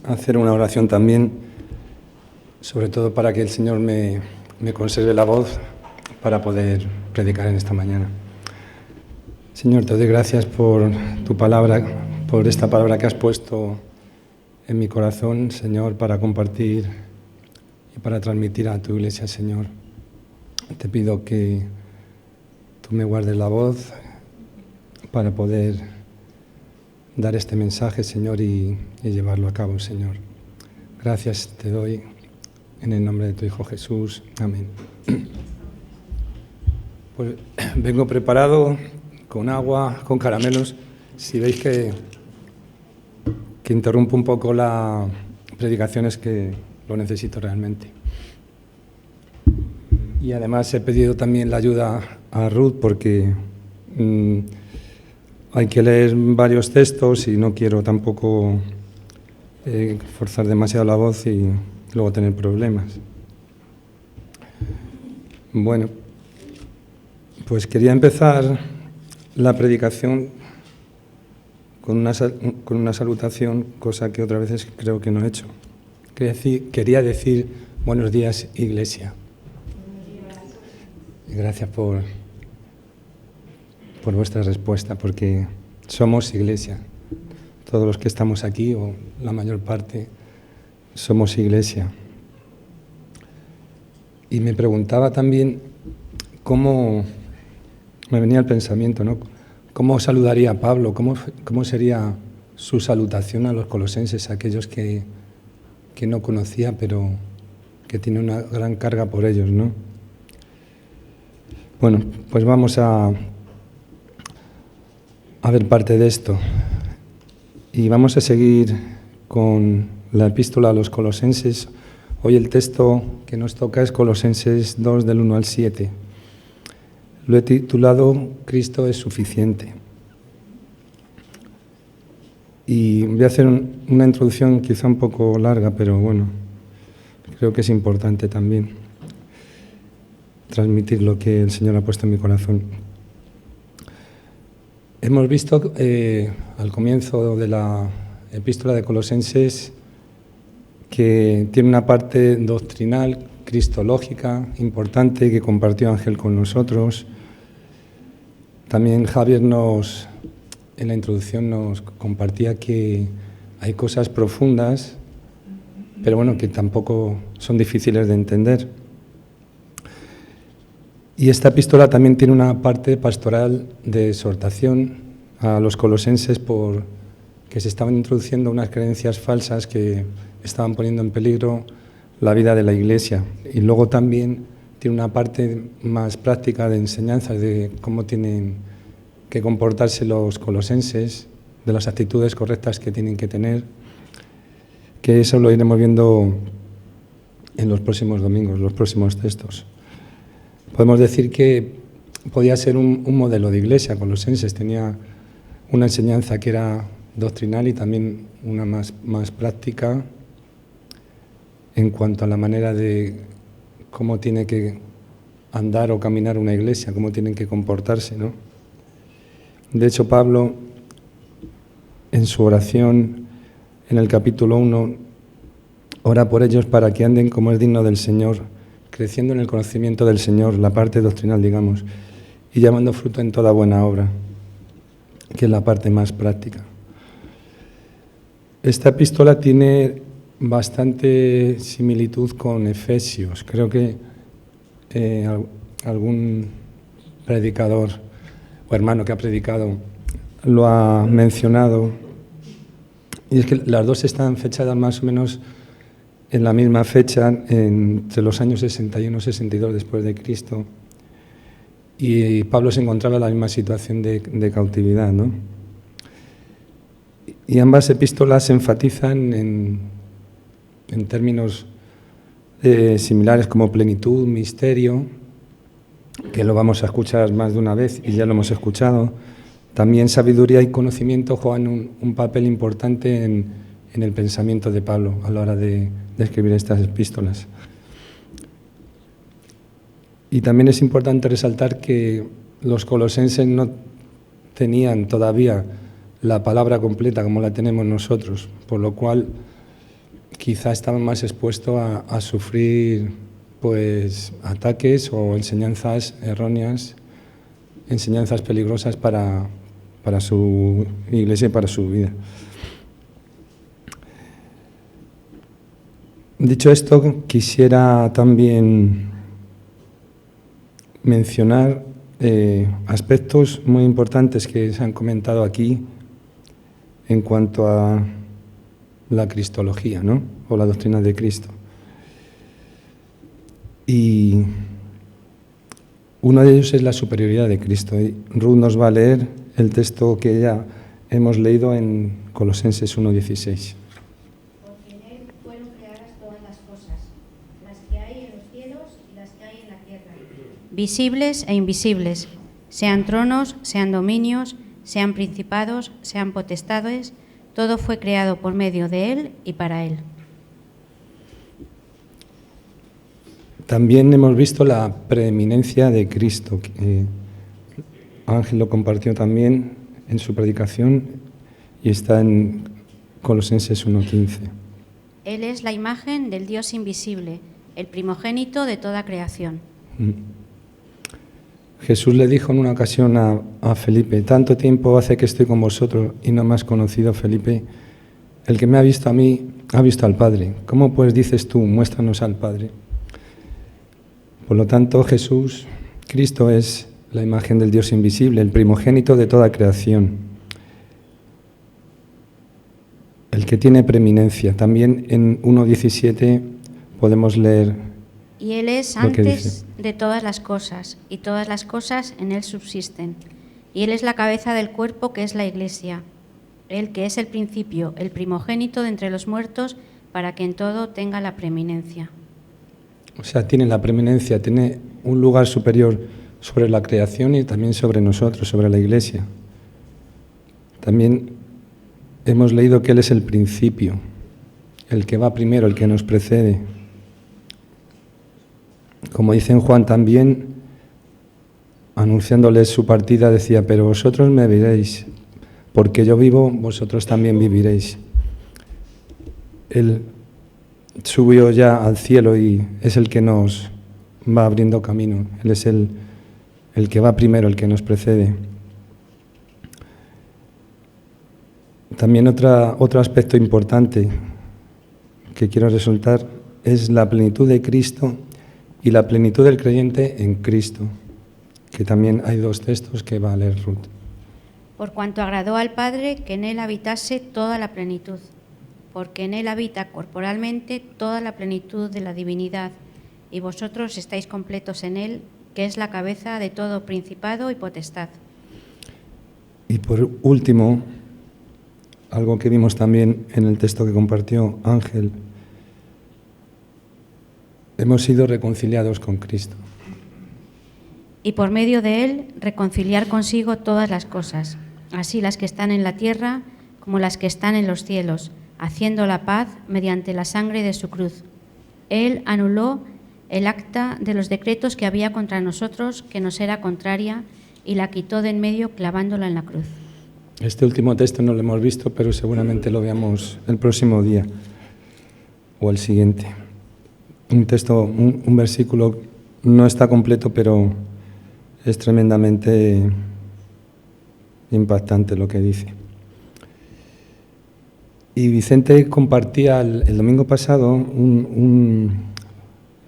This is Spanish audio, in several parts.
hacer una oración también, sobre todo para que el Señor me conserve la voz para poder predicar en esta mañana. Señor, te doy gracias por tu palabra, por esta palabra que has puesto en mi corazón, Señor, para compartir y para transmitir a tu iglesia, Señor. Te pido que tú me guardes la voz para poder dar este mensaje, Señor, y llevarlo a cabo, Señor. Gracias te doy en el nombre de tu Hijo Jesús. Amén. Pues vengo preparado con agua, con caramelos. Si veis que interrumpo un poco la predicación es que lo necesito realmente. Y además he pedido también la ayuda a Ruth porque hay que leer varios textos y no quiero tampoco forzar demasiado la voz y luego tener problemas. Bueno, pues quería empezar la predicación con una salutación, cosa que otras veces creo que no he hecho. Quería decir buenos días, Iglesia. Gracias por vuestra respuesta, porque somos Iglesia. Todos los que estamos aquí, o la mayor parte, somos Iglesia. Y me preguntaba también cómo, me venía el pensamiento, ¿no? ¿Cómo saludaría a Pablo? ¿Cómo sería su salutación a los colosenses, a aquellos que no conocía, pero que tiene una gran carga por ellos, ¿no? Bueno, pues vamos a ver parte de esto. Y vamos a seguir con la epístola a los colosenses. Hoy el texto que nos toca es Colosenses 2, del 1 al 7. Lo he titulado Cristo es suficiente. Y voy a hacer una introducción quizá un poco larga, pero bueno, creo que es importante también transmitir lo que el Señor ha puesto en mi corazón. Hemos visto al comienzo de la epístola de Colosenses que tiene una parte doctrinal, cristológica, importante, que compartió Ángel con nosotros. También Javier en la introducción nos compartía que hay cosas profundas, pero bueno, que tampoco son difíciles de entender. Y esta epístola también tiene una parte pastoral de exhortación a los colosenses porque se estaban introduciendo unas creencias falsas que estaban poniendo en peligro la vida de la Iglesia. Y luego también tiene una parte más práctica de enseñanza de cómo tienen que comportarse los colosenses, de las actitudes correctas que tienen que tener, que eso lo iremos viendo en los próximos domingos, los próximos textos. Podemos decir que podía ser un modelo de iglesia. Colosenses tenía una enseñanza que era doctrinal y también una más práctica en cuanto a la manera de cómo tiene que andar o caminar una iglesia, cómo tienen que comportarse, ¿no? De hecho, Pablo, en su oración, en el capítulo 1, ora por ellos para que anden como es digno del Señor, creciendo en el conocimiento del Señor, la parte doctrinal, digamos, y llevando fruto en toda buena obra, que es la parte más práctica. Esta epístola tiene bastante similitud con Efesios. Creo que algún predicador o hermano que ha predicado lo ha mencionado, y es que las dos están fechadas más o menos en la misma fecha, entre los años 61 y 62 después de Cristo, y Pablo se encontraba en la misma situación de cautividad, ¿no? Y ambas epístolas se enfatizan en términos similares como plenitud, misterio, que lo vamos a escuchar más de una vez y ya lo hemos escuchado. También sabiduría y conocimiento juegan un papel importante en el pensamiento de Pablo a la hora de escribir estas epístolas. Y también es importante resaltar que los colosenses no tenían todavía la palabra completa como la tenemos nosotros, por lo cual quizá estaba más expuesto a sufrir pues ataques o enseñanzas erróneas, enseñanzas peligrosas para su iglesia y para su vida. Dicho esto, quisiera también mencionar aspectos muy importantes que se han comentado aquí en cuanto a la cristología, ¿no? O la doctrina de Cristo. Y uno de ellos es la superioridad de Cristo. Y Ruth nos va a leer el texto que ya hemos leído en Colosenses 1:16. Porque en él fueron creadas todas las cosas, las que hay en los cielos y las que hay en la tierra, visibles e invisibles, sean tronos, sean dominios, sean principados, sean potestades, todo fue creado por medio de él y para él. También hemos visto la preeminencia de Cristo. Ángel lo compartió también en su predicación y está en Colosenses 1:15. Él es la imagen del Dios invisible, el primogénito de toda creación. Jesús le dijo en una ocasión a Felipe: tanto tiempo hace que estoy con vosotros y no me has conocido, Felipe. El que me ha visto a mí, ha visto al Padre. ¿Cómo pues dices tú, muéstranos al Padre? Por lo tanto, Jesús, Cristo, es la imagen del Dios invisible, el primogénito de toda creación, el que tiene preeminencia. También en 1:17 podemos leer: y Él es antes de todas las cosas, y todas las cosas en Él subsisten. Y Él es la cabeza del cuerpo, que es la Iglesia. Él que es el principio, el primogénito de entre los muertos, para que en todo tenga la preeminencia. O sea, tiene la preeminencia, tiene un lugar superior sobre la creación y también sobre nosotros, sobre la Iglesia. También hemos leído que Él es el principio, el que va primero, el que nos precede. Como dice en Juan también, anunciándoles su partida, decía: pero vosotros me veréis, porque yo vivo, vosotros también viviréis. Él subió ya al cielo y es el que nos va abriendo camino. Él es el que va primero, el que nos precede. También otro aspecto importante que quiero resaltar es la plenitud de Cristo y la plenitud del creyente en Cristo, que también hay dos textos que va a leer Ruth. Por cuanto agradó al Padre que en Él habitase toda la plenitud, porque en Él habita corporalmente toda la plenitud de la divinidad, y vosotros estáis completos en Él, que es la cabeza de todo principado y potestad. Y por último, algo que vimos también en el texto que compartió Ángel: hemos sido reconciliados con Cristo. Y por medio de Él reconciliar consigo todas las cosas, así las que están en la tierra como las que están en los cielos, haciendo la paz mediante la sangre de su cruz. Él anuló el acta de los decretos que había contra nosotros, que nos era contraria, y la quitó de en medio clavándola en la cruz. Este último texto no lo hemos visto, pero seguramente lo veamos el próximo día o el siguiente. Un texto, un versículo, no está completo, pero es tremendamente impactante lo que dice. Y Vicente compartía el domingo pasado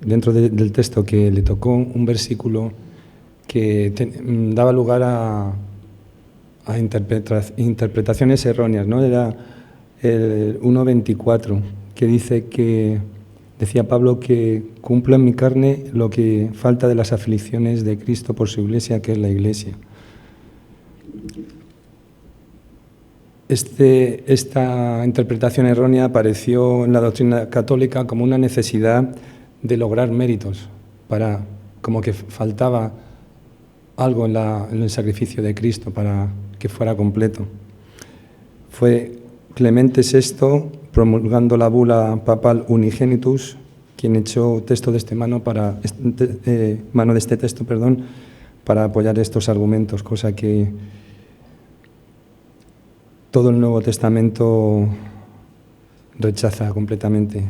dentro del texto que le tocó un versículo que daba lugar a interpretaciones erróneas, ¿no? Era el 1:24, que dice que, decía Pablo, que cumplo en mi carne lo que falta de las aflicciones de Cristo por su iglesia, que es la iglesia. Esta interpretación errónea apareció en la doctrina católica como una necesidad de lograr méritos, como que faltaba algo en el sacrificio de Cristo para que fuera completo. Fue Clemente VI, promulgando la bula papal Unigenitus, quien echó texto de mano de este texto, para apoyar estos argumentos, cosa que todo el Nuevo Testamento rechaza completamente.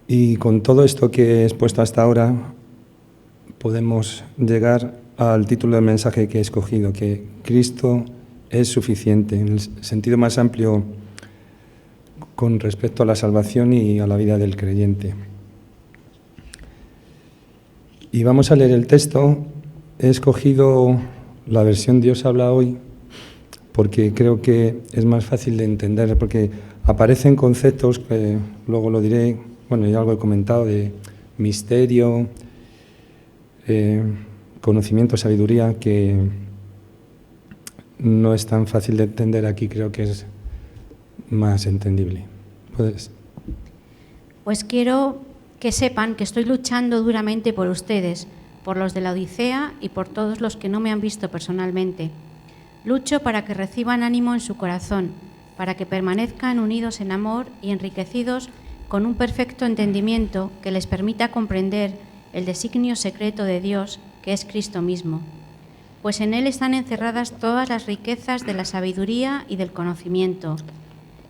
Y con todo esto que he expuesto hasta ahora, podemos llegar al título del mensaje que he escogido, que Cristo es suficiente, en el sentido más amplio con respecto a la salvación y a la vida del creyente. Y vamos a leer el texto. He escogido la versión Dios habla hoy porque creo que es más fácil de entender, porque aparecen conceptos que luego lo diré, bueno, ya algo he comentado, de misterio, conocimiento, sabiduría, que no es tan fácil de entender aquí, creo que es más entendible. ¿Puedes? Pues quiero que sepan que estoy luchando duramente por ustedes, por los de la Odisea y por todos los que no me han visto personalmente. Lucho para que reciban ánimo en su corazón, para que permanezcan unidos en amor y enriquecidos con un perfecto entendimiento que les permita comprender el designio secreto de Dios, que es Cristo mismo. Pues en Él están encerradas todas las riquezas de la sabiduría y del conocimiento.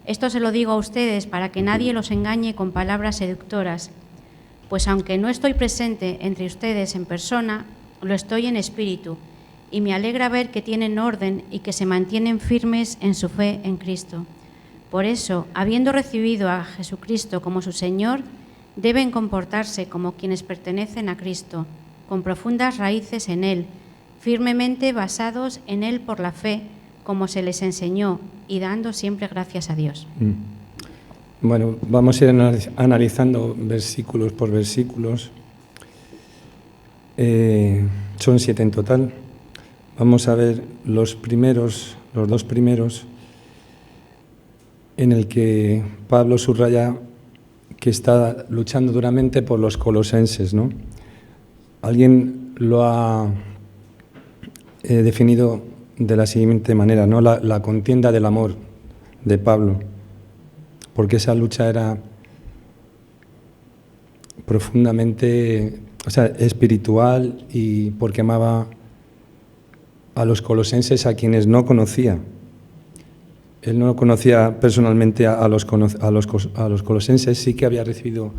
Esto se lo digo a ustedes para que nadie los engañe con palabras seductoras, pues aunque no estoy presente entre ustedes en persona, lo estoy en espíritu, y me alegra ver que tienen orden y que se mantienen firmes en su fe en Cristo. Por eso, habiendo recibido a Jesucristo como su Señor, deben comportarse como quienes pertenecen a Cristo, con profundas raíces en Él, firmemente basados en Él por la fe, como se les enseñó, y dando siempre gracias a Dios. Bueno, vamos a ir analizando versículos por versículos. Son 7 en total. Vamos a ver los dos primeros, en el que Pablo subraya que está luchando duramente por los colosenses, ¿no? Alguien lo ha definido de la siguiente manera, ¿no? La contienda del amor de Pablo, porque esa lucha era profundamente, espiritual, y porque amaba a los colosenses, a quienes no conocía. Él no conocía personalmente a los colosenses, sí que había recibido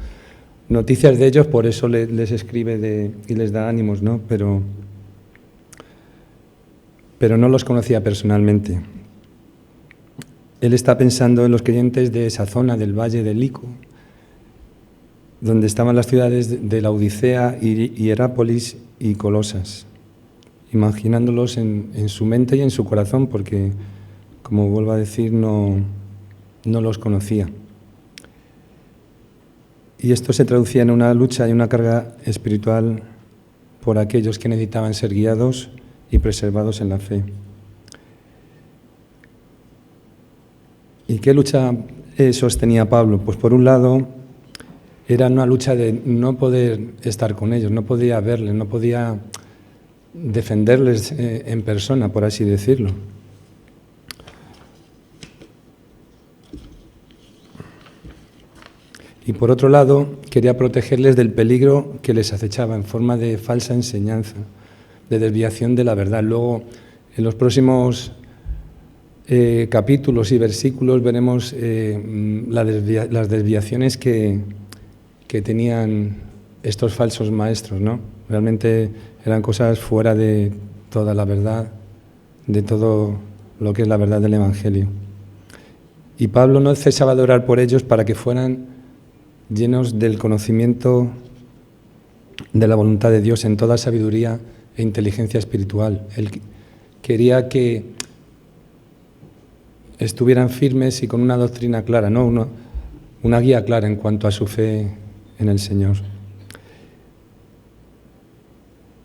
noticias de ellos, por eso les escribe y les da ánimos, ¿no? Pero no los conocía personalmente. Él está pensando en los creyentes de esa zona del Valle del Lico, donde estaban las ciudades de la Odisea, Hierápolis y Colosas, imaginándolos en su mente y en su corazón, porque, como vuelvo a decir, no los conocía. Y esto se traducía en una lucha y una carga espiritual por aquellos que necesitaban ser guiados y preservados en la fe. ¿Y qué lucha sostenía Pablo? Pues por un lado era una lucha de no poder estar con ellos, no podía verles, no podía defenderles en persona, por así decirlo. Y por otro lado, quería protegerles del peligro que les acechaba en forma de falsa enseñanza, de desviación de la verdad. Luego, en los próximos capítulos y versículos veremos las desviaciones que tenían estos falsos maestros, ¿no? Realmente eran cosas fuera de toda la verdad, de todo lo que es la verdad del Evangelio. Y Pablo no cesaba de orar por ellos para que fueran llenos del conocimiento de la voluntad de Dios en toda sabiduría e inteligencia espiritual. Él quería que estuvieran firmes y con una doctrina clara, ¿no? Una guía clara en cuanto a su fe en el Señor.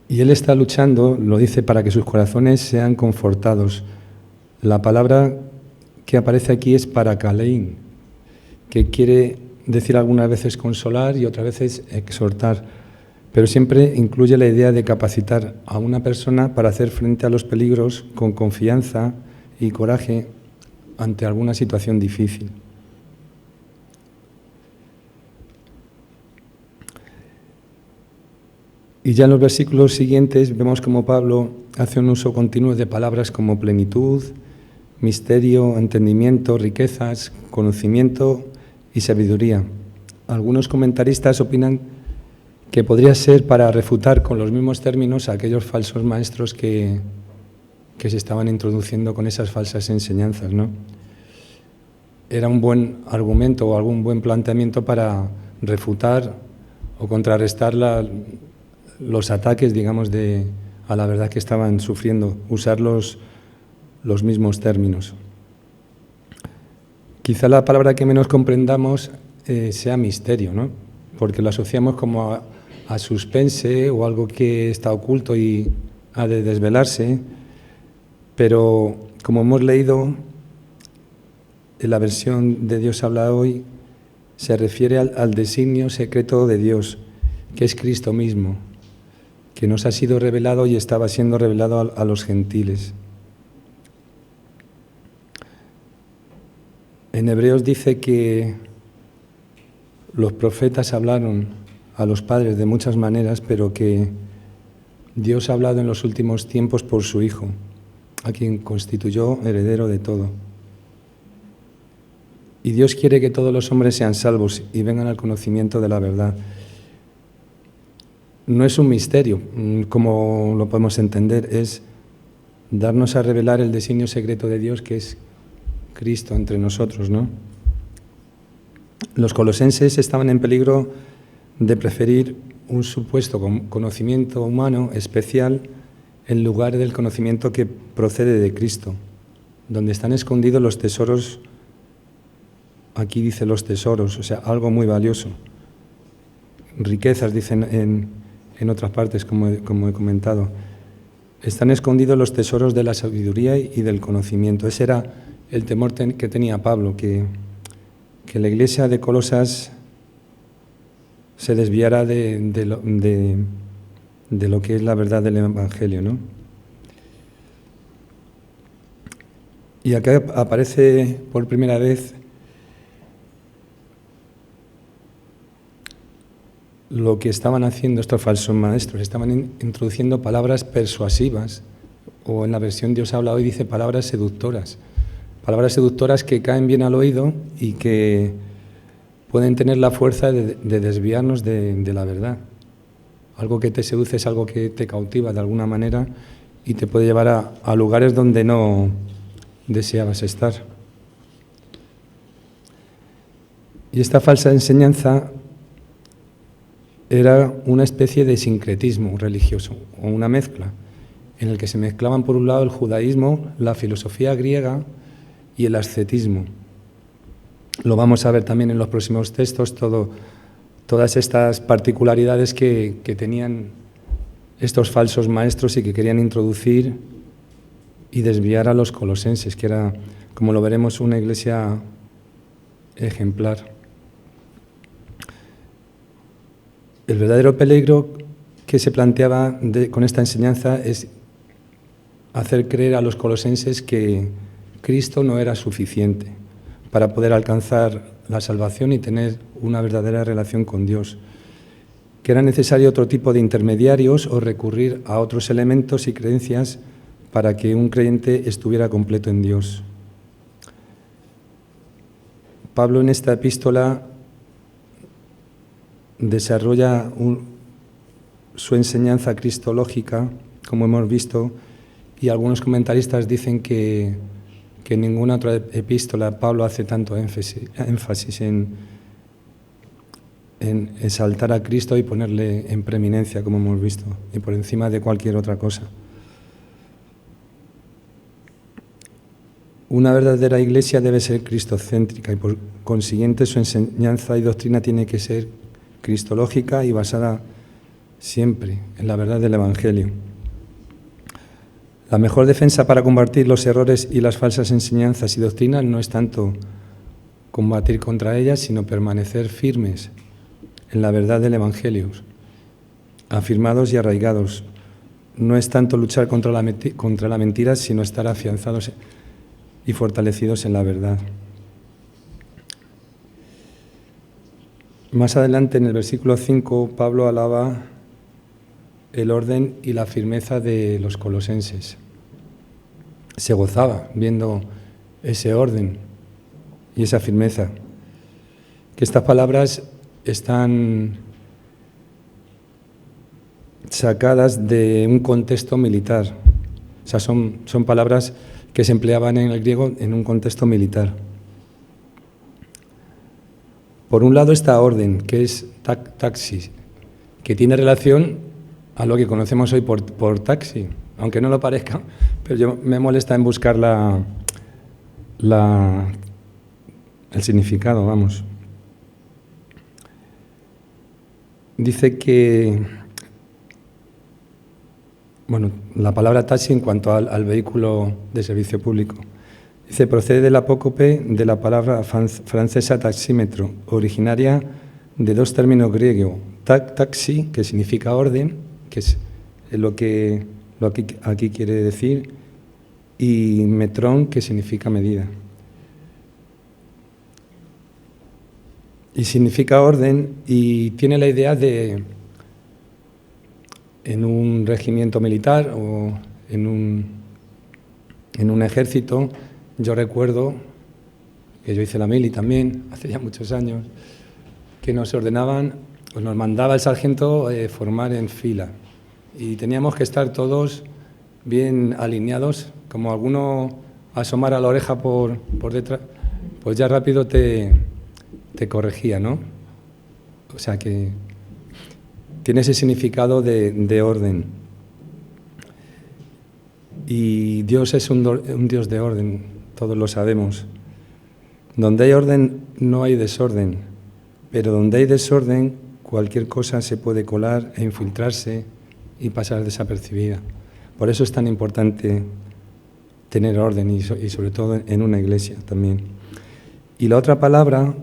Y él está luchando, lo dice, para que sus corazones sean confortados. La palabra que aparece aquí es parakalein, que quiere decir algunas veces consolar y otras veces exhortar, pero siempre incluye la idea de capacitar a una persona para hacer frente a los peligros con confianza y coraje ante alguna situación difícil. Y ya en los versículos siguientes vemos como Pablo hace un uso continuo de palabras como plenitud, misterio, entendimiento, riquezas, conocimiento y sabiduría. Algunos comentaristas opinan que podría ser para refutar con los mismos términos a aquellos falsos maestros que se estaban introduciendo con esas falsas enseñanzas, ¿no? Era un buen argumento o algún buen planteamiento para refutar o contrarrestar los ataques, digamos, a la verdad que estaban sufriendo, usar los mismos términos. Quizá la palabra que menos comprendamos sea misterio, ¿no? Porque lo asociamos como a suspense o algo que está oculto y ha de desvelarse, pero como hemos leído en la versión de Dios habla hoy, se refiere al designio secreto de Dios, que es Cristo mismo, que nos ha sido revelado y estaba siendo revelado a los gentiles. En Hebreos dice que los profetas hablaron a los padres de muchas maneras, pero que Dios ha hablado en los últimos tiempos por su Hijo, a quien constituyó heredero de todo. Y Dios quiere que todos los hombres sean salvos y vengan al conocimiento de la verdad. No es un misterio, como lo podemos entender, es darnos a revelar el designio secreto de Dios, que es Cristo entre nosotros, ¿no? Los colosenses estaban en peligro de preferir un supuesto conocimiento humano especial en lugar del conocimiento que procede de Cristo, donde están escondidos los tesoros. Aquí dice los tesoros, o sea, algo muy valioso. Riquezas, dicen en otras partes, como he comentado. Están escondidos los tesoros de la sabiduría y del conocimiento. Ese era el temor que tenía Pablo, que la iglesia de Colosas se desviara de lo que es la verdad del Evangelio, ¿no? Y acá aparece por primera vez lo que estaban haciendo estos falsos maestros. Estaban introduciendo palabras persuasivas, o en la versión Dios habla hoy dice palabras seductoras que caen bien al oído y que pueden tener la fuerza de desviarnos de la verdad. Algo que te seduce es algo que te cautiva de alguna manera y te puede llevar a lugares donde no deseabas estar. Y esta falsa enseñanza era una especie de sincretismo religioso, o una mezcla, en el que se mezclaban por un lado el judaísmo, la filosofía griega y el ascetismo. Lo vamos a ver también en los próximos textos, todas estas particularidades que tenían estos falsos maestros y que querían introducir y desviar a los colosenses, que era, como lo veremos, una iglesia ejemplar. El verdadero peligro que se planteaba con esta enseñanza es hacer creer a los colosenses que Cristo no era suficiente para poder alcanzar la salvación y tener una verdadera relación con Dios, que era necesario otro tipo de intermediarios o recurrir a otros elementos y creencias para que un creyente estuviera completo en Dios. Pablo en esta epístola desarrolla su enseñanza cristológica, como hemos visto, y algunos comentaristas dicen que en ninguna otra epístola Pablo hace tanto énfasis en exaltar a Cristo y ponerle en preeminencia, como hemos visto, y por encima de cualquier otra cosa. Una verdadera iglesia debe ser cristocéntrica y por consiguiente su enseñanza y doctrina tiene que ser cristológica y basada siempre en la verdad del Evangelio. La mejor defensa para combatir los errores y las falsas enseñanzas y doctrinas no es tanto combatir contra ellas, sino permanecer firmes en la verdad del Evangelio, afirmados y arraigados. No es tanto luchar contra la mentira, sino estar afianzados y fortalecidos en la verdad. Más adelante, en el versículo 5, Pablo alaba el orden y la firmeza de los colosenses. Se gozaba viendo ese orden y esa firmeza. Que estas palabras están sacadas de un contexto militar. O sea, son palabras que se empleaban en el griego en un contexto militar. Por un lado está orden, que es taxis, que tiene relación a lo que conocemos hoy por taxi, aunque no lo parezca, pero yo me molesta en buscar el significado, vamos. Dice que, bueno, la palabra taxi en cuanto al vehículo de servicio público. Dice, procede del apócope de la palabra francesa taxímetro, originaria de dos términos griegos, taxi, que significa orden, que es lo que aquí quiere decir, y metrón, que significa medida. Y significa orden y tiene la idea de, en un regimiento militar o en un ejército, yo recuerdo que yo hice la mili también, hace ya muchos años, que nos ordenaban, pues nos mandaba el sargento formar en fila y teníamos que estar todos bien alineados, como alguno asomara la oreja por detrás, pues ya rápido te corregía, ¿no? O sea que tiene ese significado de orden. Y Dios es un Dios de orden, todos lo sabemos. Donde hay orden no hay desorden, pero donde hay desorden cualquier cosa se puede colar e infiltrarse y pasar desapercibida. Por eso es tan importante tener orden y sobre todo en una iglesia también. Y la otra palabra,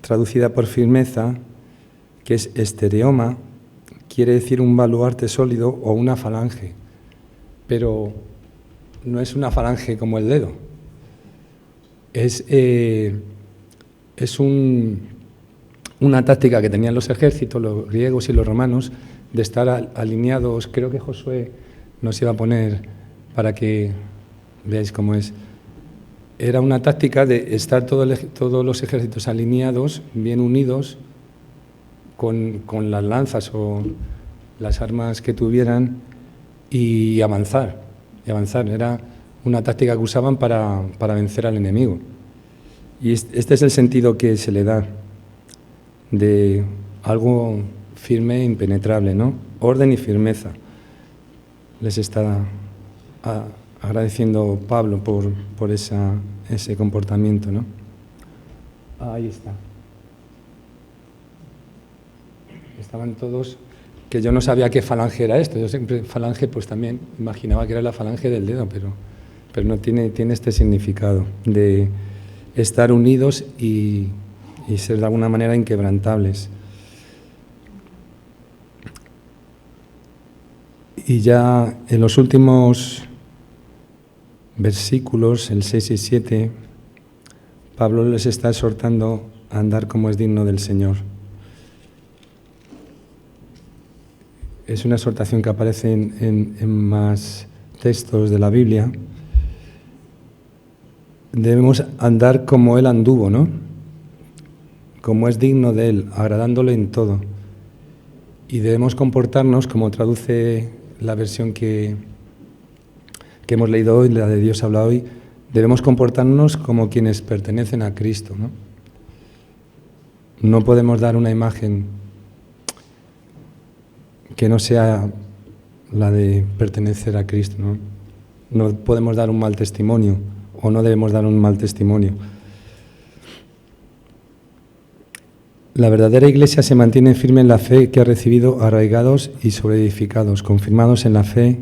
traducida por firmeza, que es estereoma, quiere decir un baluarte sólido o una falange, pero no es una falange como el dedo. Es una táctica que tenían los ejércitos, los griegos y los romanos, de estar alineados. Creo que Josué nos iba a poner para que veáis cómo es. Era una táctica de estar todos los ejércitos alineados, bien unidos, con las lanzas o las armas que tuvieran y avanzar. Era una táctica que usaban para vencer al enemigo. Y este es el sentido que se le da de algo firme e impenetrable, ¿no? Orden y firmeza. Les está agradeciendo Pablo por ese comportamiento, ¿no? Ahí está. Estaban todos, que yo no sabía qué falange era esto. Yo siempre falange, pues también imaginaba que era la falange del dedo, pero no tiene este significado de estar unidos y ser de alguna manera inquebrantables. Y ya en los últimos versículos, el 6 y 7, Pablo les está exhortando a andar como es digno del Señor. Es una exhortación que aparece en más textos de la Biblia. Debemos andar como Él anduvo, ¿no? Como es digno de Él, agradándole en todo. Y debemos comportarnos, como traduce la versión que hemos leído hoy, la de Dios habla hoy, debemos comportarnos como quienes pertenecen a Cristo, ¿no? No podemos dar una imagen que no sea la de pertenecer a Cristo, ¿no? No podemos dar un mal testimonio o no debemos dar un mal testimonio. La verdadera Iglesia se mantiene firme en la fe que ha recibido, arraigados y sobreedificados, confirmados en la fe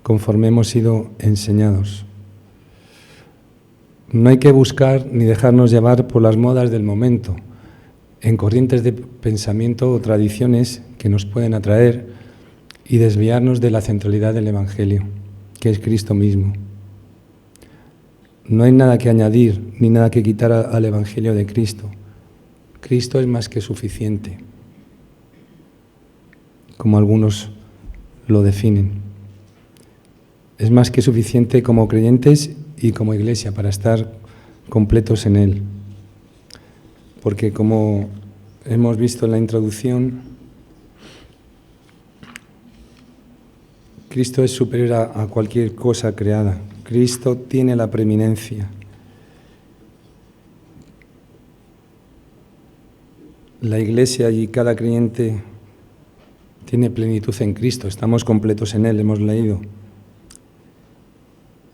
conforme hemos sido enseñados. No hay que buscar ni dejarnos llevar por las modas del momento, en corrientes de pensamiento o tradiciones que nos pueden atraer y desviarnos de la centralidad del Evangelio, que es Cristo mismo. No hay nada que añadir ni nada que quitar al Evangelio de Cristo. Cristo es más que suficiente, como algunos lo definen. Es más que suficiente como creyentes y como Iglesia para estar completos en Él. Porque como hemos visto en la introducción, Cristo es superior a cualquier cosa creada. Cristo tiene la preeminencia. La Iglesia y cada creyente tiene plenitud en Cristo, estamos completos en Él, hemos leído.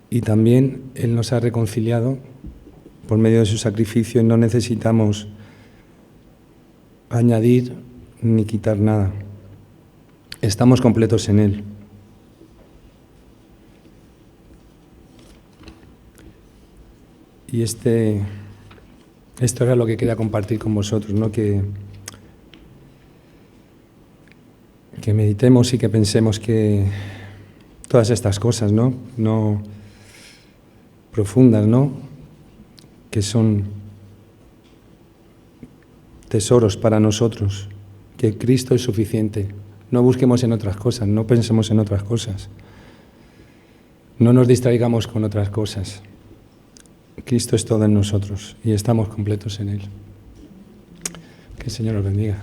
Y también Él nos ha reconciliado por medio de su sacrificio y no necesitamos añadir ni quitar nada. Estamos completos en Él. Y esto era lo que quería compartir con vosotros, ¿no? Que meditemos y que pensemos que todas estas cosas, ¿no? Profundas, ¿no? Que son tesoros para nosotros, que Cristo es suficiente. No busquemos en otras cosas, no pensemos en otras cosas. No nos distraigamos con otras cosas. Cristo es todo en nosotros y estamos completos en Él. Que el Señor os bendiga.